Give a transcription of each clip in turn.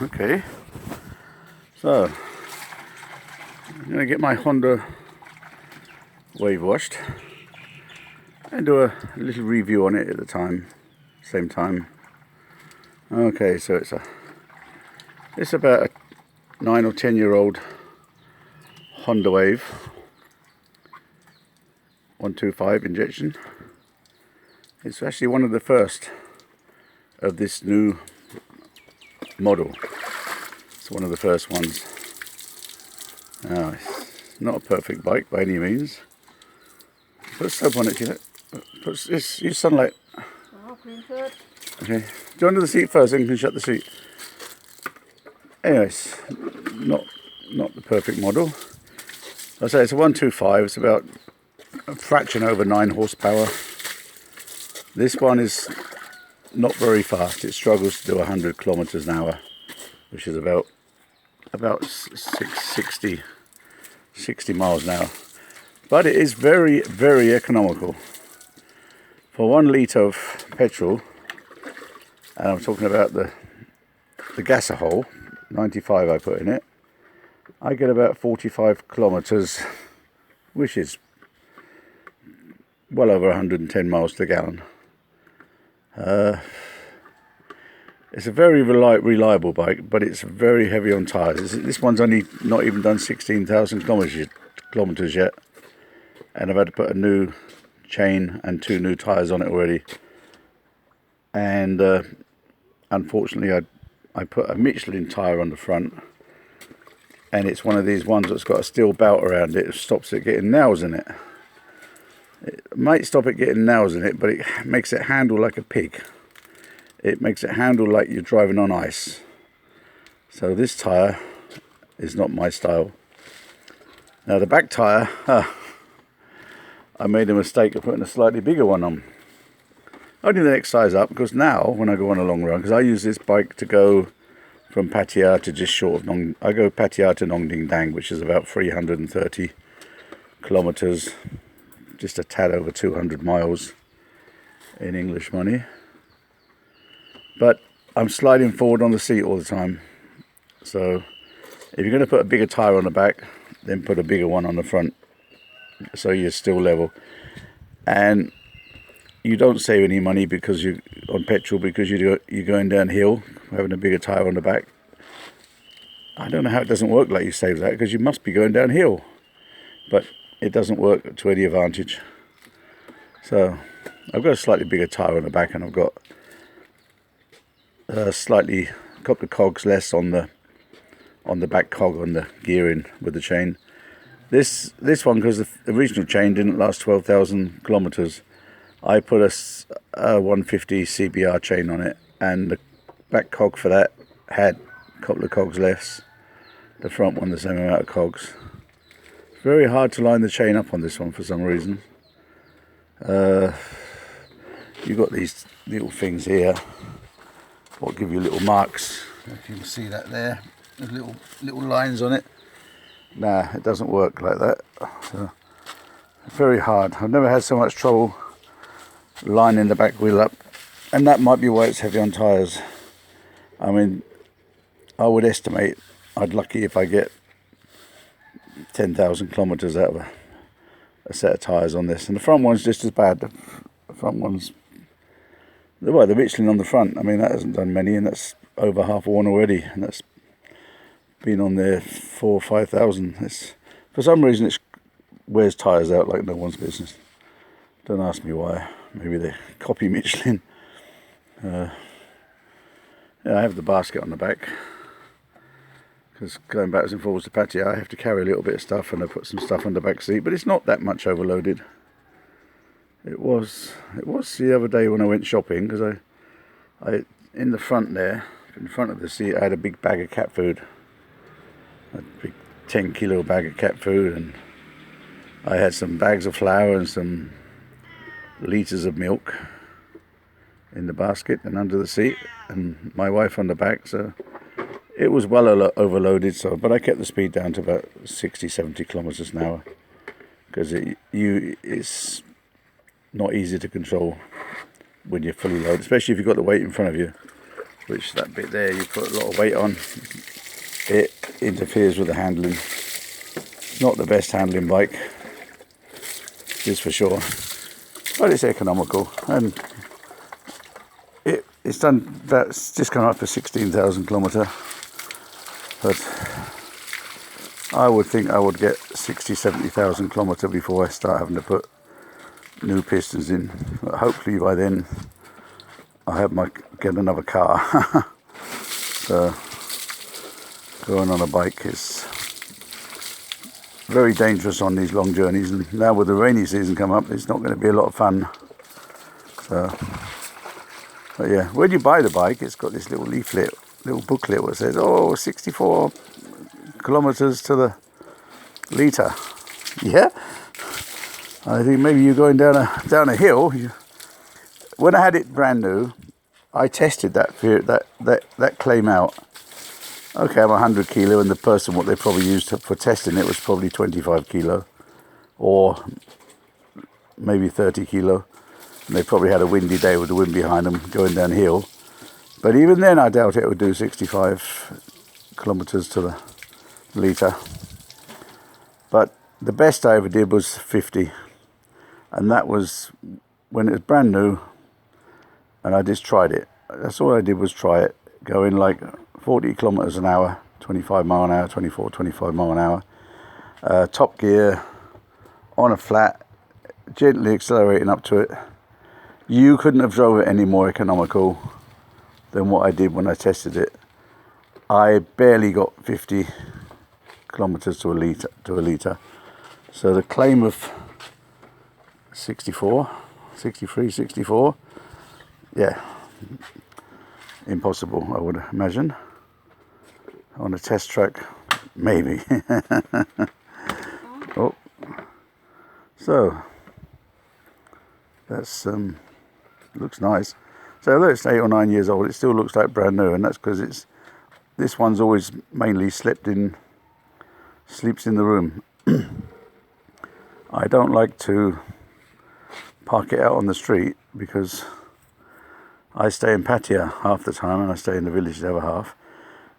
Okay, so I'm going to get my Honda wave washed and do a little review on it at the same time. Okay, so it's about a 9 or 10-year-old Honda Wave 125 injection. It's actually one of the first of this new model. It's one of the first ones. Now, it's not a perfect bike by any means. Put soap on it, you know. Use sunlight. Okay, go under the seat first, then you can shut the seat. Anyways, not the perfect model. I say it's a 125. It's about a fraction over 9 horsepower. This one is not very fast. It struggles to do 100 kilometers an hour, which is about 60 miles an hour. But it is very, very economical. For 1 litre of petrol, and I'm talking about the gasohol, 95 I put in it, I get about 45 kilometers, which is well over 110 miles to the gallon. It's a very reliable bike, but it's very heavy on tyres. This one's only not even done 16,000 kilometers yet, and I've had to put a new chain and 2 new tyres on it already. And unfortunately, I put a Michelin tyre on the front, and it's one of these ones that's got a steel belt around it. It stops it getting nails in it. It might stop it getting nails in it, but it makes it handle like a pig. It makes it handle like you're driving on ice. So this tyre is not my style. Now the back tyre, I made a mistake of putting a slightly bigger one on. Only the next size up, because now when I go on a long run, because I use this bike to go from Pattaya to just short of I go Pattaya to Nong Ding Dang, which is about 330 kilometers, just a tad over 200 miles in English money. But I'm sliding forward on the seat all the time. So if you're going to put a bigger tyre on the back, then put a bigger one on the front, so you're still level. And you don't save any money because on petrol, because you're going downhill, having a bigger tyre on the back. I don't know how it doesn't work like you save that, because you must be going downhill. But it doesn't work to any advantage. So I've got a slightly bigger tyre on the back, and I've got a couple of cogs less on the back cog on the gearing with the chain. This one, because the original chain didn't last 12,000 kilometers, I put a 150 CBR chain on it, and the back cog for that had a couple of cogs less. The front one the same amount of cogs. It's very hard to line the chain up on this one for some reason. You've got these little things here what give you little marks. If you can see that there, there's little lines on it. Nah, it doesn't work like that. So, very hard. I've never had so much trouble lining the back wheel up, and that might be why it's heavy on tyres. I mean, I would estimate I'd lucky if I get 10,000 kilometers out of a set of tyres on this, and the front one's just as bad. The front one's the Michelin on the front. I mean, that hasn't done many, and that's over half worn already, and that's been on there 4,000 or 5,000. For some reason it wears tyres out like no one's business. Don't ask me why. Maybe they copy Michelin. Yeah, I have the basket on the back, because going backwards and forwards to Pattaya, I have to carry a little bit of stuff, and I put some stuff on the back seat, but it's not that much overloaded. It was the other day when I went shopping, because I in the front there, in front of the seat, I had a big bag of cat food, a big 10-kilo bag of cat food, and I had some bags of flour and some litres of milk in the basket and under the seat, and my wife on the back, so it was well overloaded. So, but I kept the speed down to about 60-70 kilometers an hour, because it's not easy to control when you're fully loaded, especially if you've got the weight in front of you. which that bit there you put a lot of weight on, it interferes with the handling. It's not the best handling bike, this for sure, but it's economical, and it's done. That's just come up for 16,000 kilometre, but I would think I would get 60-70,000 kilometre before I start having to put new pistons in. But hopefully by then I get another car. So going on a bike is very dangerous on these long journeys, and now with the rainy season come up, it's not going to be a lot of fun. So, but yeah, when you buy the bike, it's got this little leaflet, little booklet that says, oh, 64 kilometers to the litre. Yeah, I think maybe you're going down a hill. When I had it brand new, I tested that claim out. Okay, I'm 100 kilo, and the person, what they probably used for testing it was probably 25 kilo, or maybe 30 kilo. And they probably had a windy day with the wind behind them going downhill. But even then, I doubt it would do 65 kilometers to the litre. But the best I ever did was 50, and that was when it was brand new, and I just tried it. That's all I did was try it, going like 40 kilometers an hour, 25 mile an hour, 25 mile an hour, top gear, on a flat, gently accelerating up to it. You couldn't have drove it any more economical than what I did when I tested it. I barely got 50 kilometers to a litre. So the claim of 63, 64, yeah, impossible, I would imagine. On a test track, maybe. Oh, so that's looks nice. So although it's 8 or 9 years old, it still looks like brand new, and that's because this one's always mainly sleeps in the room. I don't like to park it out on the street because I stay in Pattaya half the time and I stay in the village the other half.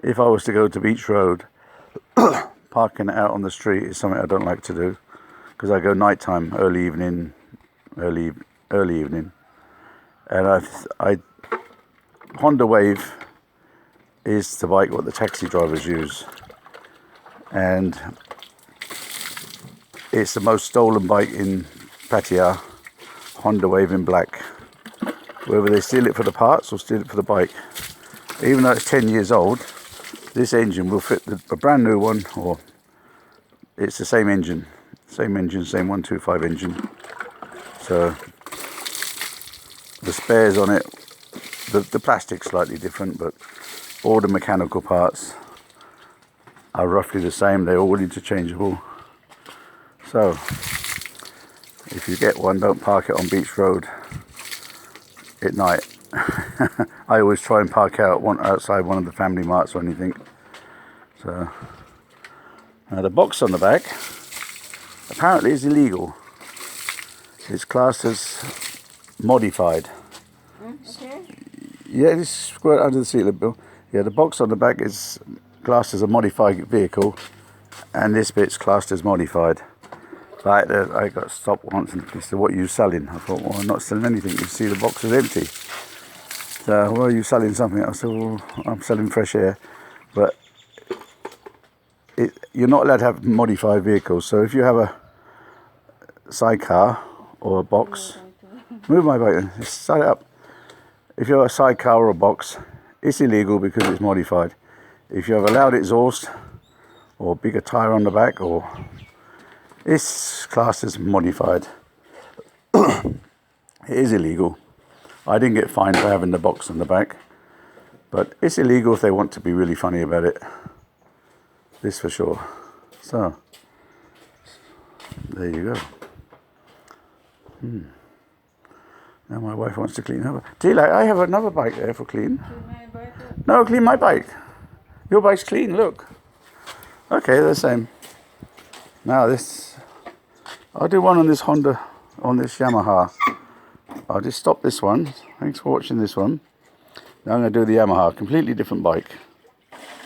If I was to go to Beach Road, parking it out on the street is something I don't like to do, because I go nighttime, early evening, and I Honda Wave is the bike what the taxi drivers use, and it's the most stolen bike in Pattaya. Honda Wave in black, whether they steal it for the parts or steal it for the bike. Even though it's 10 years old, this engine will fit a brand new one, or it's the same engine, same 125 engine. So the spares on it, the plastic's slightly different, but all the mechanical parts are roughly the same. They're all interchangeable. So if you get one, don't park it on Beach Road at night. I always try and park outside one of the family marts or anything. So now the box on the back apparently is illegal. It's classed as modified. Okay. Yeah, this squirt under the seat, Bill. Yeah, the box on the back is classed as a modified vehicle, and this bit's classed as modified. Like I got stopped once and they said, "What are you selling?" I thought, "Well, I'm not selling anything. You see the box is empty." So, "Well, are you selling something?" I said, "Well, I'm selling fresh air." But you're not allowed to have modified vehicles. So if you have a sidecar or a box, move my bike, just start it up. If you have a sidecar or a box, it's illegal because it's modified. If you have a loud exhaust or bigger tyre on the back, or it's classed as modified. It is illegal. I didn't get fined for having the box on the back, but it's illegal if they want to be really funny about it. This for sure. So there you go. Now my wife wants to clean her. Tila, I have another bike there for clean. No, clean my bike. Your bike's clean, look. Okay, they're the same. Now this, I'll do one on this Honda, on this Yamaha. I'll just stop this one. Thanks for watching this one. Now I'm going to do the Yamaha, completely different bike.